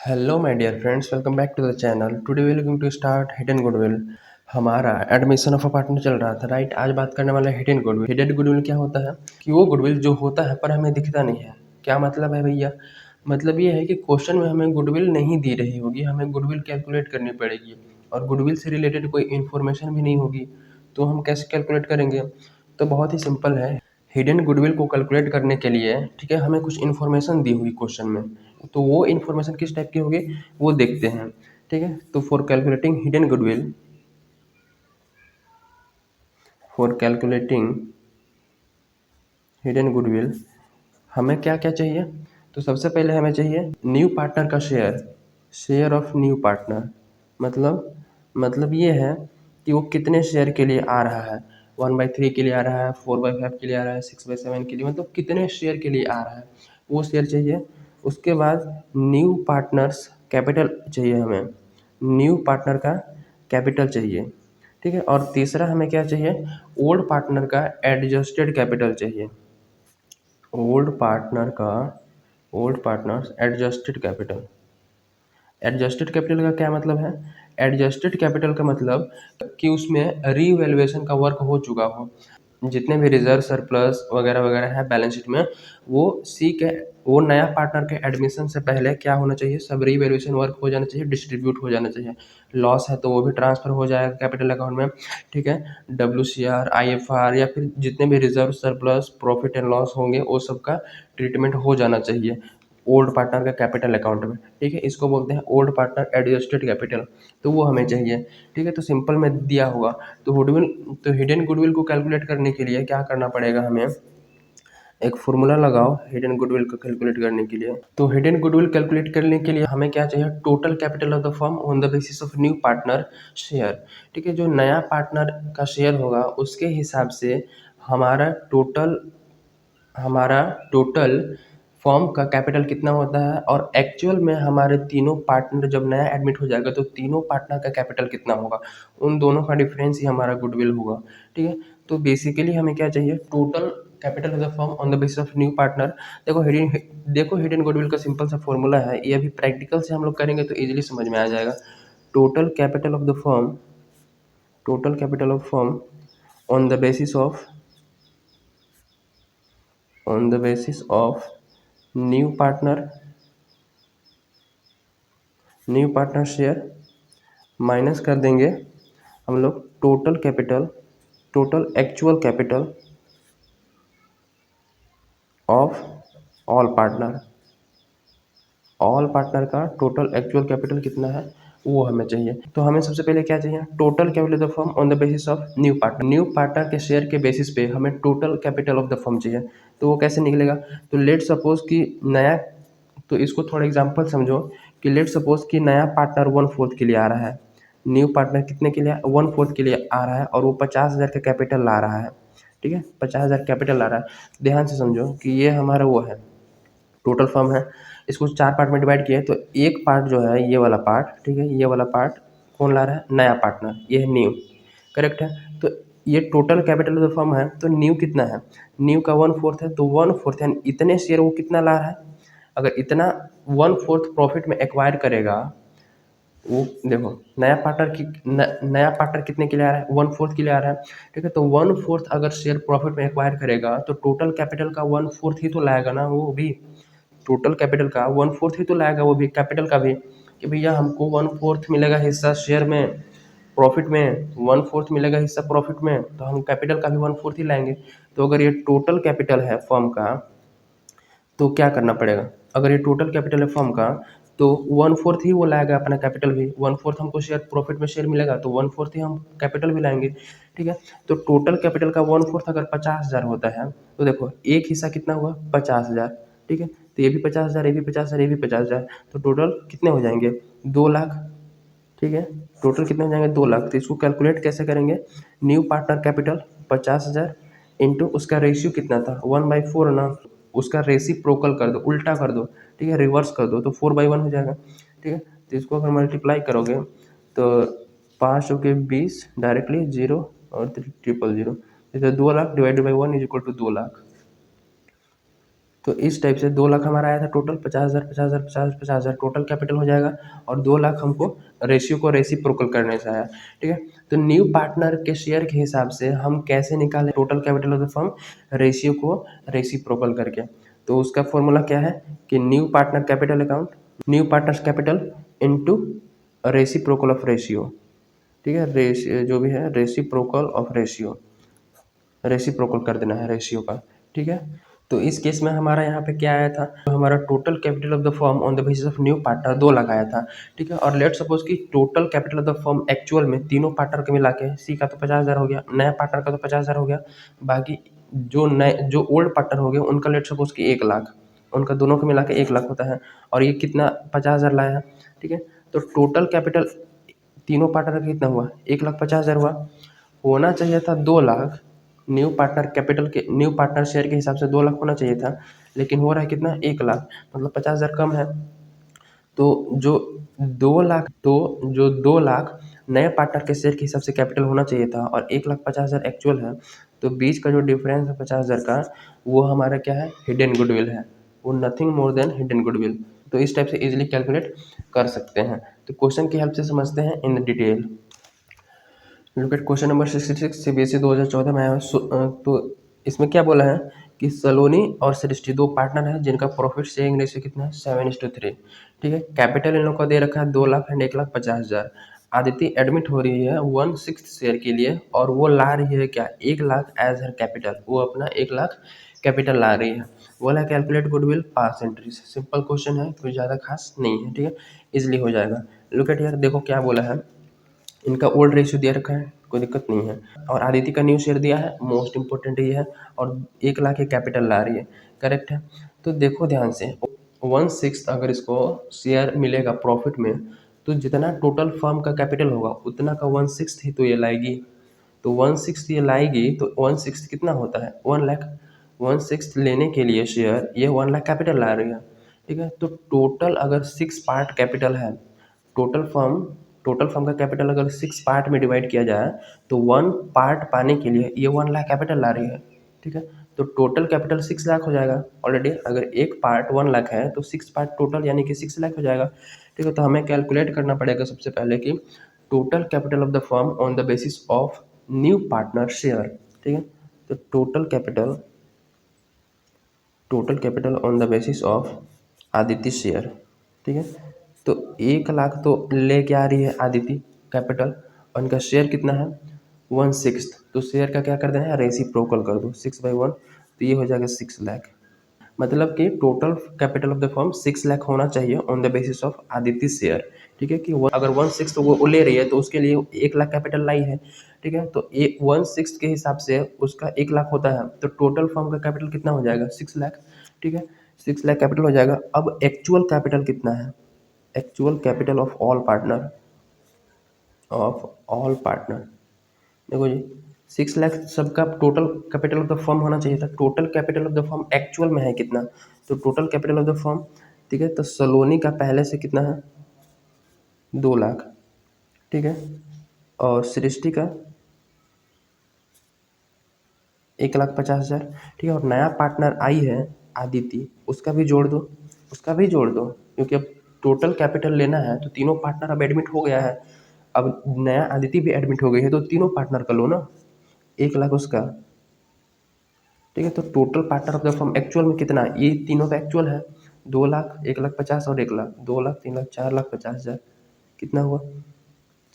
Hello my dear friends, welcome back to the channel. Today we are going to start hidden goodwill. हमारा admission of a partner चल रहा था, right. आज बात करने वाला है हिडन गुडविल। हिडन गुडविल क्या होता है कि वो गुडविल जो होता है पर हमें दिखता नहीं है। क्या मतलब है भैया? मतलब ये है कि क्वेश्चन में हमें गुडविल नहीं दी रही होगी, हमें गुडविल कैलकुलेट करनी पड़ेगी और गुडविल से रिलेटेड कोई इन्फॉर्मेशन भी नहीं होगी, तो हम कैसे कैलकुलेट करेंगे? तो बहुत ही सिंपल है। हिडन गुडविल को कैलकुलेट करने के लिए, ठीक है, हमें कुछ इन्फॉर्मेशन दी हुई क्वेश्चन में, तो वो इन्फॉर्मेशन किस टाइप की होगी वो देखते हैं। ठीक है, तो फॉर कैलकुलेटिंग हिडन गुडविल हमें क्या क्या चाहिए? तो सबसे पहले हमें चाहिए न्यू पार्टनर का share, share of new partner. मतलब ये है कि वो कितने शेयर के लिए आ रहा है। 1/3 के लिए आ रहा है, 4/5 के लिए आ रहा है, 6/7 के लिए, मतलब कितने शेयर के लिए आ रहा है वो शेयर चाहिए। उसके बाद न्यू पार्टनर्स कैपिटल चाहिए हमें, न्यू पार्टनर का कैपिटल चाहिए। ठीक है, और तीसरा हमें क्या चाहिए? ओल्ड पार्टनर का एडजस्टेड कैपिटल चाहिए। ओल्ड पार्टनर का old partners adjusted capital. Adjusted capital का क्या मतलब है? एडजस्टेड कैपिटल का मतलब कि उसमें रीवैल्यूएशन का वर्क हो चुका हो। जितने भी रिजर्व सरप्लस वगैरह वगैरह है बैलेंस शीट में, वो सी के वो नया पार्टनर के एडमिशन से पहले क्या होना चाहिए? सब रीवैल्यूएशन वर्क हो जाना चाहिए, डिस्ट्रीब्यूट हो जाना चाहिए। लॉस है तो वो भी ट्रांसफर हो जाएगा कैपिटल अकाउंट में। ठीक है, WCR, IFR या फिर जितने भी reserve surplus profit and loss होंगे वो सब का ट्रीटमेंट हो जाना चाहिए ओल्ड पार्टनर का कैपिटल अकाउंट में। ठीक है, इसको बोलते हैं ओल्ड पार्टनर एडजस्टेड कैपिटल, तो वो हमें चाहिए। ठीक है, तो सिंपल में दिया होगा। तो हिडन गुडविल को कैलकुलेट करने के लिए क्या करना पड़ेगा हमें? एक फॉर्मूला लगाओ हिडन गुडविल को कैलकुलेट करने के लिए। तो हिडन गुडविल कैलकुलेट करने के लिए हमें क्या चाहिए? Total capital of the firm on the basis of new partner share. ठीक है, जो नया पार्टनर का शेयर होगा उसके हिसाब से हमारा टोटल हमारा टोटल फर्म का कैपिटल कितना होता है, और एक्चुअल में हमारे तीनों पार्टनर जब नया एडमिट हो जाएगा तो तीनों पार्टनर का कैपिटल कितना होगा, उन दोनों का डिफरेंस ही हमारा गुडविल होगा। ठीक है, तो बेसिकली हमें क्या चाहिए? Total capital of the firm on the basis of new partner. देखो हिडन गुडविल का सिंपल सा फॉर्मूला है, ये अभी प्रैक्टिकल से हम लोग करेंगे तो इजीली समझ में आ जाएगा। Total capital of the firm total capital of firm on the basis of new partner share minus कर देंगे हम लोग total actual capital of all partner का टोटल एक्चुअल कैपिटल कितना है वो हमें चाहिए। तो हमें सबसे पहले क्या चाहिए? Total capital of the firm on the basis of new partner के शेयर के बेसिस पे हमें total capital of the firm चाहिए। तो वो कैसे निकलेगा? तो लेट सपोज कि नया तो इसको थोड़ा एग्जांपल समझो कि लेट सपोज कि नया पार्टनर 1/4 के लिए आ रहा है। न्यू पार्टनर कितने के लिए? 1/4 के लिए आ रहा है और वो 50,000 का कैपिटल ला रहा है। ठीक है, 50,000 कैपिटल ला रहा है। ध्यान से समझो कि ये हमारा वो है, टोटल फर्म है। इसको 4 पार्ट में डिवाइड किया है, तो एक पार्ट जो है ये वाला पार्ट, ठीक है, ये वाला पार्ट कौन ला रहा है? नया पार्टनर, ये है न्यू। करेक्ट है, तो ये total capital of the firm है, तो न्यू कितना है? न्यू का 1/4 है, तो 1/4 यानी इतने शेयर वो कितना ला रहा है? अगर इतना 1/4 प्रॉफिट में एक्वायर करेगा, वो देखो नया पार्टनर कितने के लिए आ रहा है? 1/4 के लिए आ रहा है। ठीक है, तो 1/4 अगर शेयर प्रॉफिट में एक्वायर करेगा तो टोटल कैपिटल का 1/4 ही तो लाएगा ना वो भी। टोटल कैपिटल का 1/4 ही तो लाएगा वो भी, कैपिटल का भी, कि भैया हमको 1/4 मिलेगा हिस्सा शेयर में, प्रॉफिट में 1/4 मिलेगा हिस्सा प्रॉफिट में, तो हम कैपिटल का भी 1/4 ही लाएंगे। तो अगर ये टोटल कैपिटल है फर्म का तो क्या करना पड़ेगा? अगर ये टोटल कैपिटल है फर्म का तो 1/4 ही वो लाएगा अपना कैपिटल भी। 1/4 हमको शेयर प्रॉफिट में शेयर मिलेगा तो 1/4 ही हम कैपिटल भी लाएंगे। ठीक है, तो टोटल कैपिटल का 1/4 अगर 50,000 होता है तो देखो एक हिस्सा कितना हुआ? 50,000। ठीक है, तो ये भी 50,000, ये भी 50,000, ये भी 50,000, तो टोटल कितने हो जाएंगे? 2 लाख। ठीक है, टोटल कितने हो जाएंगे? 2 लाख। तो इसको कैलकुलेट कैसे करेंगे? न्यू पार्टनर कैपिटल 50,000 इंटू उसका रेशियो कितना था? 1/4 ना, उसका रेसिप्रोकल कर दो, उल्टा कर दो। ठीक है, रिवर्स कर दो तो 4/1 हो जाएगा। ठीक है, तो इसको अगर मल्टीप्लाई करोगे तो 5 के 20 डायरेक्टली 0 और 300, जैसे 2 lakh divided by 1 is equal to 2 lakh. तो इस टाइप से 2 लाख हमारा आया था टोटल, 50,000 50,000 50,000 टोटल कैपिटल हो जाएगा, और 2 लाख हमको रेशियो को रेसिप्रोकल करने से आया। ठीक है, तो न्यू पार्टनर के शेयर के हिसाब से हम कैसे निकालें total capital of the firm, ratio को रेसिप्रोकल करके। तो उसका फॉर्मूला क्या है कि new partner capital account, new partner's capital into reciprocal of ratio. ठीक है, जो भी है रेसिप्रोकल ऑफ रेशियो, रेसिप्रोकल कर देना है रेशियो का। ठीक है, तो इस केस में हमारा यहाँ पे क्या आया था, तो हमारा total capital of the firm on the basis of new partner 2 lakh आया था। ठीक है, और लेट सपोज कि total capital of the firm actual में तीनों पार्टनर के मिला के, सी का तो 50,000 हो गया, नया पार्टनर का तो 50,000 हो गया, बाकी जो ओल्ड पार्टनर हो गए उनका लेट सपोज कि 1 लाख, उनका दोनों को मिला के 1 लाख होता है, और ये कितना 50,000 लाया है। ठीक है, तो टोटल कैपिटल तीनों पार्टनर का कितना हुआ, 1,50,000 हुआ, होना चाहिए था 2 लाख। न्यू पार्टनर कैपिटल के, न्यू पार्टनर शेयर के हिसाब से 2 लाख होना चाहिए था, लेकिन हो रहा है कितना, 1 लाख, मतलब 50,000 कम है। तो जो 2 लाख, तो जो 2 लाख नए पार्टनर के शेयर के हिसाब से कैपिटल होना चाहिए था, और 1,50,000 एक्चुअल है, तो बीच का जो डिफरेंस है 50,000 का, वो हमारा क्या है, हिडन गुडविल है, वो nothing more than hidden goodwill. तो इस टाइप से इजीली कैलकुलेट कर सकते हैं। तो क्वेश्चन की हेल्प से समझते हैं in detail. Look at question number 66, CBSE 2014 में आया है। तो इसमें क्या बोला है कि सलोनी और सृष्टि 2 पार्टनर हैं जिनका प्रॉफिट शेयरिंग रेशियो कितना है, 7:3। ठीक है, कैपिटल इन लोग को दे रखा है 2 लाख एंड 1,50,000। आदिति एडमिट हो रही है 1/6 शेयर के लिए, और वो ला रही है क्या, 1 लाख एज हर कैपिटल, वो अपना 1 लाख कैपिटल ला रही है। बोला कैलकुलेट गुडविल पास एंट्रीज, सिंपल क्वेश्चन है, कोई ज़्यादा खास नहीं है। ठीक है, इजिली हो जाएगा। लुक एट यार, देखो क्या बोला है, इनका ओल्ड रेशियो दिया रखा है, कोई दिक्कत नहीं है, और आदित्य का न्यू शेयर दिया है, मोस्ट इंपॉर्टेंट ये है, और 1 लाख की कैपिटल ला रही है, करेक्ट है। तो देखो ध्यान से, 1/6 अगर इसको शेयर मिलेगा प्रॉफिट में, तो जितना टोटल फर्म का कैपिटल होगा उतना का 1/6 ही तो ये लाएगी। तो 1/6 ये लाएगी, तो 1/6 कितना होता है, 1 लाख। 1/6 लेने के लिए शेयर ये 1 लाख कैपिटल ला रही है। ठीक है, तो टोटल अगर 6 पार्ट कैपिटल है, टोटल फर्म टोटल फर्म का कैपिटल अगर 6 पार्ट में डिवाइड किया जाए, तो 1 पार्ट पाने के लिए ये 1 लाख कैपिटल ला रही है। ठीक है, तो टोटल कैपिटल 6 लाख हो जाएगा ऑलरेडी। अगर एक पार्ट 1 लाख है तो 6 पार्ट टोटल यानी कि 6 लाख हो जाएगा। ठीक है, तो हमें कैलकुलेट करना पड़ेगा सबसे पहले कि total capital of the firm on the basis of new partner share. ठीक है, तो total capital on the basis of Aditya share. ठीक है, तो 1 लाख तो लेके आ रही है आदित्य कैपिटल, और इनका शेयर कितना है 1/6, तो शेयर का क्या कर देना है, रेसिप्रोकल कर दो, 6/1, तो ये हो जाएगा 6 लाख। मतलब कि total capital of the firm 6 lakh होना चाहिए on the basis of Aditya share. ठीक है, कि अगर 1/6 तो वो ले रही है तो उसके लिए 1 लाख कैपिटल लाई है। ठीक है, तो 1/6 के हिसाब से उसका 1 लाख होता है, तो टोटल फर्म का कैपिटल कितना हो जाएगा, 6 लाख। ठीक है, 6 लाख कैपिटल हो जाएगा। अब एक्चुअल कैपिटल कितना है, actual capital of all partner देखो जी, 6 लाख सबका total capital of the firm होना चाहिए था। Total capital of the firm actual में है कितना, तो total capital of the firm, ठीक है, तो सलोनी का पहले से कितना है 2 लाख। ठीक है, और सृष्टि का 1,50,000। ठीक है, और नया पार्टनर आई है आदिति, उसका भी जोड़ दो, उसका भी जोड़ दो, क्योंकि अब टोटल कैपिटल लेना है तो तीनों पार्टनर अब एडमिट हो गया है, अब नया आदिति भी एडमिट हो गई है, तो तीनों पार्टनर का लो ना, 1 लाख उसका। ठीक है, तो total partner of the firm actual में कितना, ये तीनों का एक्चुअल है 2 लाख, 1,50,000 और 1 लाख, 2 लाख 3 लाख 4,50,000, कितना हुआ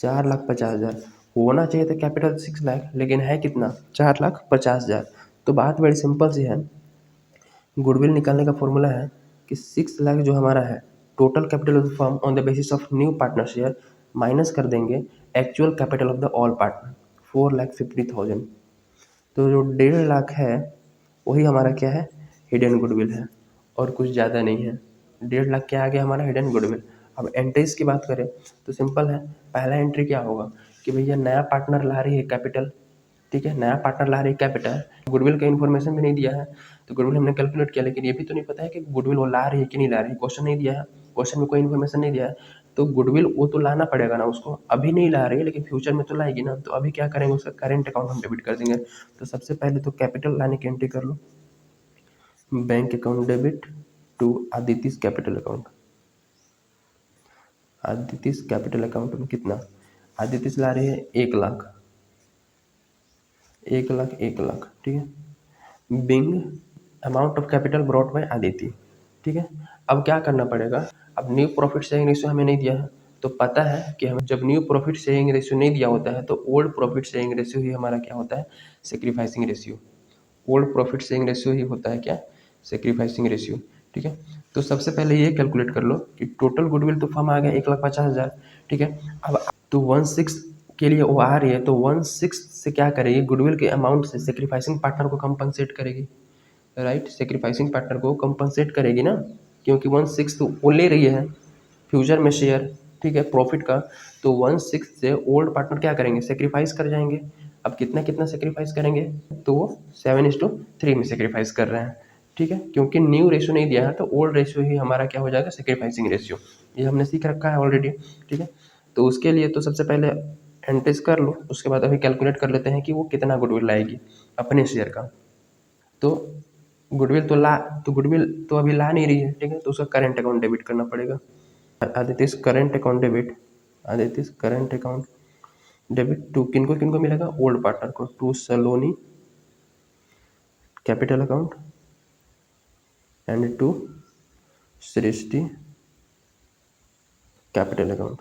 4,50,000। होना चाहिए था कैपिटल 6 लाख, लेकिन है कितना 4,50,000। तो बात बड़ी सिंपल सी है, गुडविल निकालने का फॉर्मूला है कि 6 लाख जो हमारा है total capital of the firm on the basis of new partner share, minus कर देंगे actual capital of the all partner 4,50,000। तो जो 1.5 लाख है वही हमारा क्या है, हिडन गुडविल है, और कुछ ज़्यादा नहीं है। 1.5 लाख क्या आ गया हमारा, हिडन गुडविल। अब एंट्रीज की बात करें तो सिंपल है, पहला एंट्री क्या होगा कि भैया नया पार्टनर ला रही है कैपिटल। ठीक है, नया पार्टनर ला रही है कैपिटल, गुडविल का इन्फॉर्मेशन भी नहीं दिया है, तो गुडविल हमने कैलकुलेट किया, लेकिन ये भी तो नहीं पता है कि गुडविल वो ला रही है कि नहीं ला रही है, क्वेश्चन नहीं दिया है, क्वेश्चन में कोई इन्फॉर्मेशन नहीं दिया है, तो गुडविल वो तो लाना पड़ेगा ना उसको, अभी नहीं ला रही है लेकिन फ्यूचर में तो लाएगी ना, तो अभी क्या करेंगे, उसका करेंट अकाउंट हम डेबिट कर देंगे। तो सबसे पहले तो कैपिटल लाने की एंट्री कर लो, bank account debit to Aditi's capital account. Aditi's capital account में कितना, आदितिस ला रही है 1 लाख, 1 लाख, 1 लाख, ठीक है। Bing amount of capital brought bye Aditi, ठीक है। अब क्या करना पड़ेगा, अब न्यू प्रॉफिट शेयरिंग रेशियो हमें नहीं दिया है, तो पता है कि हमें जब न्यू प्रॉफिट शेयरिंग रेशियो नहीं दिया होता है तो ओल्ड प्रॉफिट शेयरिंग रेशियो ही हमारा क्या होता है, sacrificing ratio. Old profit sharing ratio ही होता है क्या, सेक्रीफाइसिंग रेशियो, ठीक है। तो सबसे पहले ये कैलकुलेट कर लो कि टोटल गुडविल तो फर्म आ गया 1,50,000, ठीक है। अब तो 1/6 के लिए वो आ रही है, तो 1/6 से क्या करेगी, गुडविल के अमाउंट से सेक्रीफाइसिंग पार्टनर को कंपनसेट करेगी, राइट। सेक्रीफाइसिंग पार्टनर को कंपनसेट करेगी ना, क्योंकि 1/6 तो वो ले रही है फ्यूचर में शेयर, ठीक है, प्रॉफिट का। तो 1/6 से ओल्ड पार्टनर क्या करेंगे, सेक्रीफाइस कर जाएंगे। अब कितना कितना सेक्रीफाइस करेंगे, तो वो 7:3 में सेक्रीफाइस कर रहे हैं, ठीक है। क्योंकि न्यू रेशियो नहीं दिया है तो ओल्ड रेशियो ही हमारा क्या हो जाएगा, सेक्रीफाइसिंग रेशियो। ये हमने सीख रखा है ऑलरेडी, ठीक है। तो उसके लिए तो सबसे पहले एंट्रीज कर लो, उसके बाद अभी कैलकुलेट कर लेते हैं कि वो कितना गुडविल लाएगी अपने शेयर का। तो गुडविल तो अभी ला नहीं रही है, ठीक है, तो उसका करंट अकाउंट डेबिट करना पड़ेगा। Aditya current account debit, Aditya current account debit to किनको किनको मिलेगा, ओल्ड पार्टनर को, to Saloni capital account and to Srishti capital account,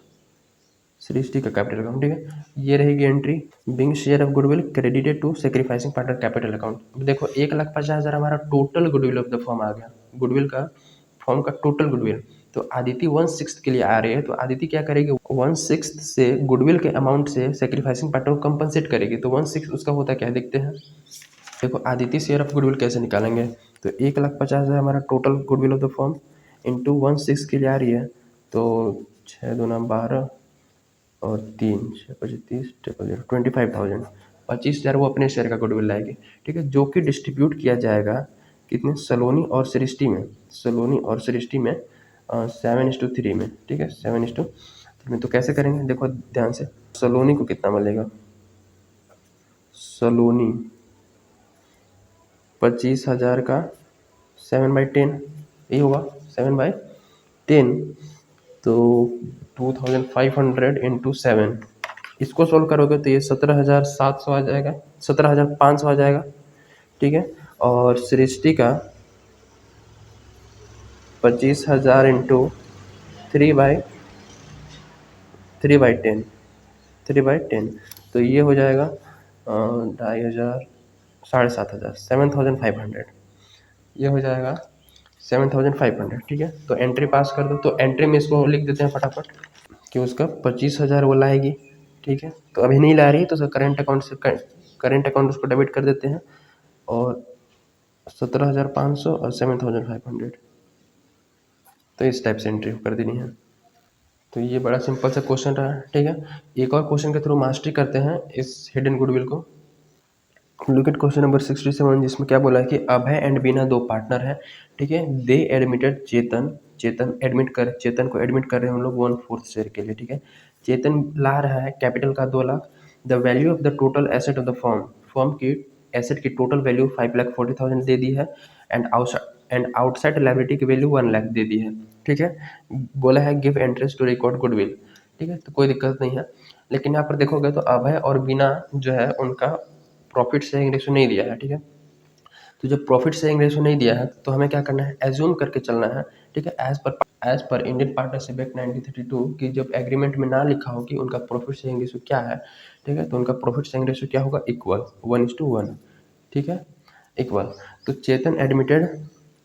Srishti का कैपिटल अकाउंट, ठीक है। ये रहेगी entry, being share of goodwill credited to sacrificing partner capital account. देखो 1,50,000 हमारा total goodwill of the firm आ गया, गुडविल का फर्म का टोटल गुडविल। तो आदिति 1/6 के लिए आ रही है, तो आदिति क्या करेगी, 1/6 से गुडविल के अमाउंट से सेक्रीफाइसिंग पार्टनर को कंपनसेट करेगी। तो 1/6 उसका होता क्या है, देखते हैं। देखो आदिति शेयर ऑफ गुडविल कैसे निकालेंगे, तो 1,50,000 हमारा total goodwill of the firm into 1/6 के लिए आ रही है, तो 6×2 = 12 और 3×6=25, 25,000, 25,000 वो अपने शेयर का गुडविल लाएगी, ठीक है। जो कि डिस्ट्रीब्यूट किया जाएगा कितने, सलोनी और सृष्टि में, सलोनी और सृष्टि में 7:3 में, ठीक है, 7:3 में। तो कैसे करेंगे, देखो ध्यान से, सलोनी को कितना मिलेगा, सलोनी 25,000 का 7/10, यही होगा 7/10, तो 2,500 इंटू 7, इसको सोल्व करोगे तो ये 17,700 आ जाएगा, 17,500 आ जाएगा, ठीक है। और सृष्टि का 25,000 इंटू 3/10, 3/10, तो ये हो जाएगा 2,500, 7,500, 7,500, ये हो जाएगा 7,500, ठीक है। तो एंट्री पास कर दो, तो एंट्री में इसको लिख देते हैं फटाफट कि उसका 25,000 वो लाएगी, ठीक है। तो अभी नहीं ला रही तो करंट अकाउंट से करंट अकाउंट उसको डेबिट कर देते हैं, और 17,500 और 7,500, तो इस टाइप से एंट्री कर देनी है। तो ये बड़ा सिंपल सा क्वेश्चन रहा, ठीक है। एक और क्वेश्चन के थ्रू मास्टरी करते हैं इस हिडन गुडविल को। लुक एट क्वेश्चन नंबर 67, जिसमें क्या बोला है कि अभय एंड बीना 2 पार्टनर है, ठीक है। दे एडमिटेड चेतन को एडमिट कर रहे हैं हम लोग 1/4 शेयर के लिए, ठीक है। चेतन ला रहा है कैपिटल का 2 lakh, the value of the total asset of the firm की एसेट की टोटल वैल्यू 5,40,000 दे दी है, एंड आउटसाइड लायबिलिटी की वैल्यू 1 लाख दे दी है, ठीक है। बोला है give entries to record goodwill, ठीक है, तो कोई दिक्कत नहीं है। लेकिन यहाँ पर देखोगे तो अभय और बीना जो है उनका प्रॉफिट शेयरिंग रेशो नहीं दिया है, ठीक है। तो जब प्रॉफिट शेयरिंग रेशो नहीं दिया है तो हमें क्या करना है, एज्यूम करके चलना है, ठीक है। As per Indian partnership act 1932 की जब एग्रीमेंट में ना लिखा हो कि उनका प्रॉफिट शेयरिंग रेशो क्या है, ठीक है, तो उनका प्रॉफिट शेयरिंग रेशो क्या होगा, इक्वल 1:1, ठीक है, इक्वल। तो चेतन एडमिटेड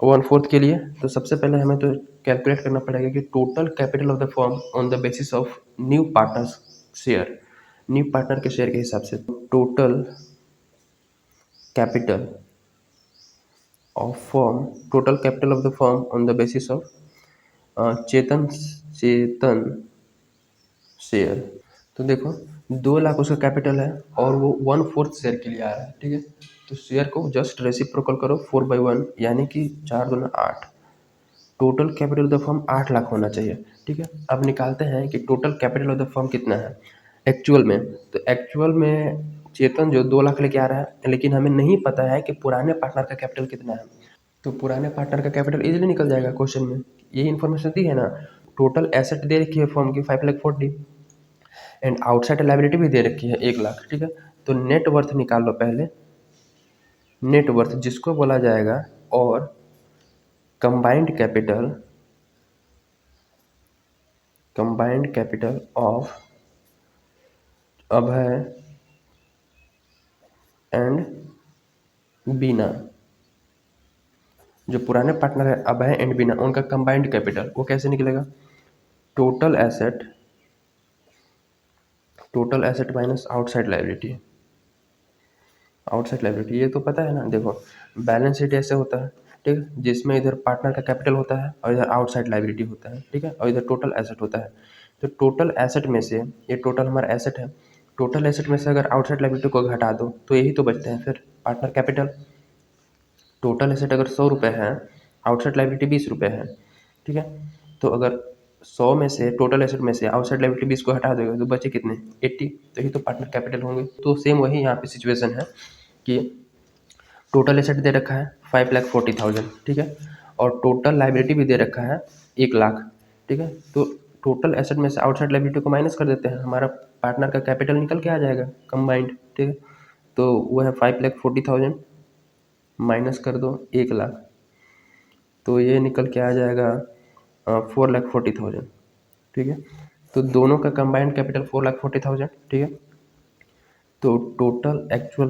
1/4 के लिए, तो सबसे पहले हमें तो कैलकुलेट करना पड़ेगा कि total capital of the firm on the basis of new partners share, new partner के शेयर के हिसाब से total capital of firm, total capital of the firm on the basis of Chetan share. तो देखो 2 लाख उसका कैपिटल है और वो 1/4 शेयर के लिए आ रहा है, ठीक है। तो शेयर को जस्ट रेसिप्रोकल करो 4/1, यानी कि 4×2 = 8, total capital of the firm 8 lakh होना चाहिए, ठीक है। अब निकालते हैं कि total capital of the firm कितना है एक्चुअल में। तो एक्चुअल में चेतन जो 2 लाख लेके आ रहा है, लेकिन हमें नहीं पता है कि पुराने पार्टनर का कैपिटल कितना है। तो पुराने पार्टनर का कैपिटल इजीली निकल जाएगा क्वेश्चन में, यही इन्फॉर्मेशन दी है ना। टोटल एसेट दे रखी है फॉर्म की 5,40,000 एंड आउटसाइड लाइबिलिटी भी दे रखी है 1,00,000, ठीक है। तो नेट वर्थ निकाल लो पहले, नेट वर्थ जिसको बोला जाएगा, और combined capital of Abhay and Bina, जो पुराने पार्टनर है अभय एंड बीना, उनका कंबाइंड कैपिटल वो कैसे निकलेगा, total asset minus outside liability. Outside liability ये तो पता है ना, देखो बैलेंस शीट ऐसे होता है, ठीक है, जिसमें इधर पार्टनर का कैपिटल होता है और इधर आउटसाइड लाइबिलिटी होता है, ठीक है, और इधर टोटल एसेट होता है। तो टोटल एसेट में से, ये टोटल हमारा एसेट है, टोटल एसेट में से अगर आउटसाइड लाइबिलिटी को घटा दो तो यही तो बचते हैं फिर पार्टनर कैपिटल। टोटल एसेट अगर 100 रुपये है, आउटसाइड लाइबिलिटी 20 रुपये है, ठीक है। तो अगर 100 में से टोटल एसेट में से आउटसाइड लाइबिलिटी 20 को हटा दोगे तो बचे कितने, 80, तो यही तो पार्टनर कैपिटल होंगे। तो सेम वही यहाँ पे सिचुएशन है कि टोटल एसेट दे रखा है 5,40,000, ठीक है, और टोटल लाइबिलिटी भी दे रखा है 1,00,000, ठीक है। तो टोटल एसेट में से आउटसाइड लाइबिलिटी को माइनस कर देते हैं, हमारा पार्टनर का कैपिटल निकल के आ जाएगा कंबाइंड, ठीक है। तो वो है 5,40,000 माइनस कर दो 1,00,000, तो ये निकल के आ जाएगा 4,40,000, ठीक है। तो दोनों का कंबाइंड कैपिटल 4,40,000, ठीक है। तो टोटल एक्चुअल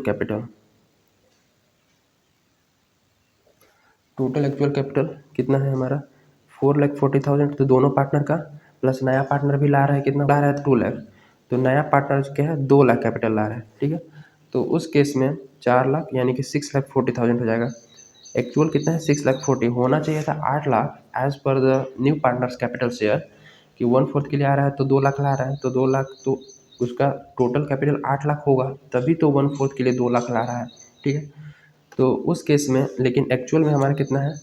कैपिटल कितना है हमारा, 4,40,000। तो दोनों पार्टनर का प्लस नया पार्टनर भी ला रहा है, कितना ला रहा है, 2,00,000। तो नया पार्टनर क्या है, 2,00,000 कैपिटल ला रहा है, ठीक है। तो उस केस में 4,00,000 यानी कि 6,40,000 हो जाएगा। एक्चुअल कितना है, 6,40,000 होना चाहिए था 8,00,000 as per the new partner's capital share, कि 1/4 के लिए आ रहा है तो 2,00,000 ला रहा है, तो 2,00,000 तो उसका टोटल कैपिटल 8,00,000 होगा, तभी तो 1/4 के लिए 2,00,000 ला रहा है, ठीक है। तो उस केस में लेकिन एक्चुअल में हमारा कितना है,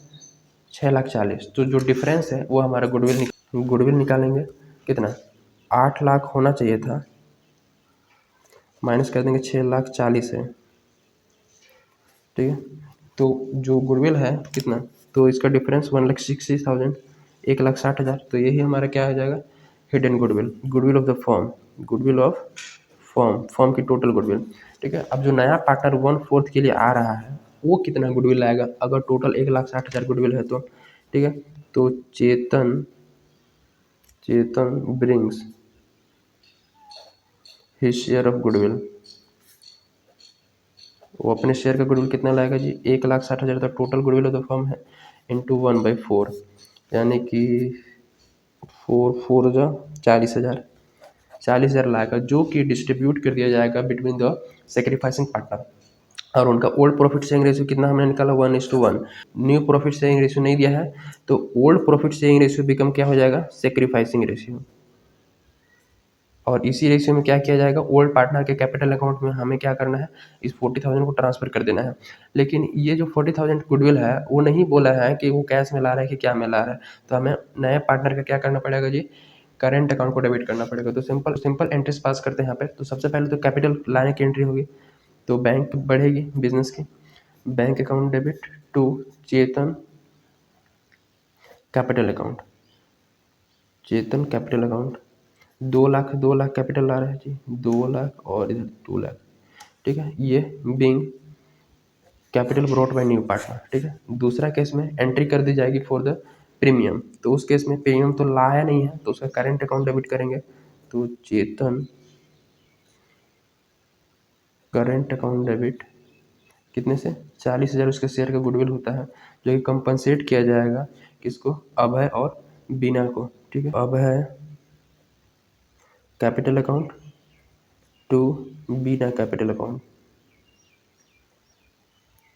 6,40,000। तो जो डिफरेंस है वो हमारा गुडविल निकालेंगे, कितना, 8,00,000 होना चाहिए था, माइनस कर देंगे 6,40,000 है, ठीक है। तो जो गुडविल है कितना, तो इसका डिफरेंस 1,60,000, 1,60,000। तो यही हमारा क्या हो जाएगा, hidden goodwill of the form की टोटल गुडविल, ठीक है। अब जो नया पार्टनर 1/4 के लिए आ रहा है वो कितना गुडविल लाएगा, अगर टोटल 1,60,000 गुडविल है तो, ठीक है। तो Chetan brings his share of goodwill, वो अपने शेयर का गुडविल कितना लाएगा जी, 1,60,000। तो total goodwill of the firm है इंटू 1/4, यानी कि 4 जा 40,000, 40,000 लाएगा, जो कि डिस्ट्रीब्यूट कर दिया जाएगा बिटवीन द सेक्रीफाइसिंग पार्टनर। और उनका ओल्ड प्रॉफिट शेयरिंग रेशियो कितना हमने निकाला, 1:1। न्यू प्रॉफिट शेयरिंग रेशियो नहीं दिया है, तो old profit sharing ratio become क्या हो जाएगा, सेक्रीफाइसिंग रेशियो। और इसी रेशियो में क्या किया जाएगा, ओल्ड पार्टनर के कैपिटल अकाउंट में हमें क्या करना है, इस 40,000 को ट्रांसफर कर देना है। लेकिन ये जो 40,000 गुडविल है वो नहीं बोला है कि वो कैश में ला रहा है कि क्या में ला रहा है, तो हमें नए पार्टनर का क्या करना पड़ेगा जी, करेंट अकाउंट को डेबिट करना पड़ेगा। तो सिंपल एंट्रीज पास करते हैं यहाँ पे। तो सबसे पहले तो कैपिटल लाने की एंट्री होगी, तो बैंक बढ़ेगी बिजनेस की, bank account debit to Chetan capital account, 2,00,000 capital ला रहा है जी, 2,00,000 और इधर 2,00,000, ठीक है। ये being capital brought by new partner, ठीक है। दूसरा केस में एंट्री कर दी जाएगी फॉर द प्रीमियम, तो उस केस में प्रीमियम तो लाया नहीं है तो उसका करेंट अकाउंट डेबिट करेंगे। तो चेतन करेंट अकाउंट डेबिट कितने से, 40,000 उसके शेयर का गुडविल होता है, जो कि कंपनसेट किया जाएगा किसको, अभय और बीना को, ठीक है। Abhay capital account to Bina capital account,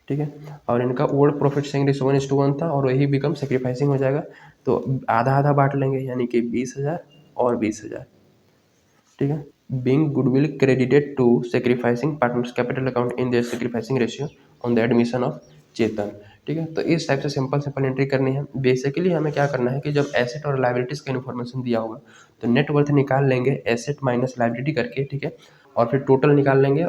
ठीक है। और इनका ओल्ड प्रॉफिट शेयरिंग रेशियो 1:1 था और वही बिकम सेक्रीफाइसिंग हो जाएगा, तो आधा आधा बांट लेंगे, यानी कि 20,000 और 20,000, ठीक है। Being goodwill credited to sacrificing partners capital account in their sacrificing ratio on the admission of Chetan, ठीक है। तो इस टाइप से सिंपल एंट्री करनी है। बेसिकली हमें क्या करना है कि जब एसेट और लाइबिलिटीज़ का इन्फॉर्मेशन दिया होगा तो नेट वर्थ निकाल लेंगे एसेट माइनस लाइबिलिटी करके, ठीक है, और फिर टोटल निकाल लेंगे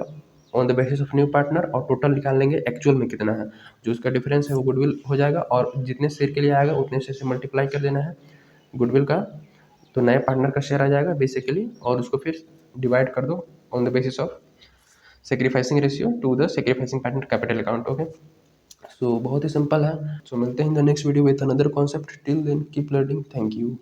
on the basis of new partner, और टोटल निकाल लेंगे एक्चुअल में कितना है, जो उसका डिफरेंस है वो गुडविल हो जाएगा, और जितने शेयर के लिए आएगा उतने शेयर से मल्टीप्लाई कर देना है गुडविल का, तो नए पार्टनर का शेयर आ जाएगा बेसिकली, और उसको फिर डिवाइड कर दो on the basis of sacrificing ratio to the sacrificing partner capital account. Okay, so बहुत ही सिंपल है। सो मिलते हैं in the next video with another concept. Till then keep learning. Thank you.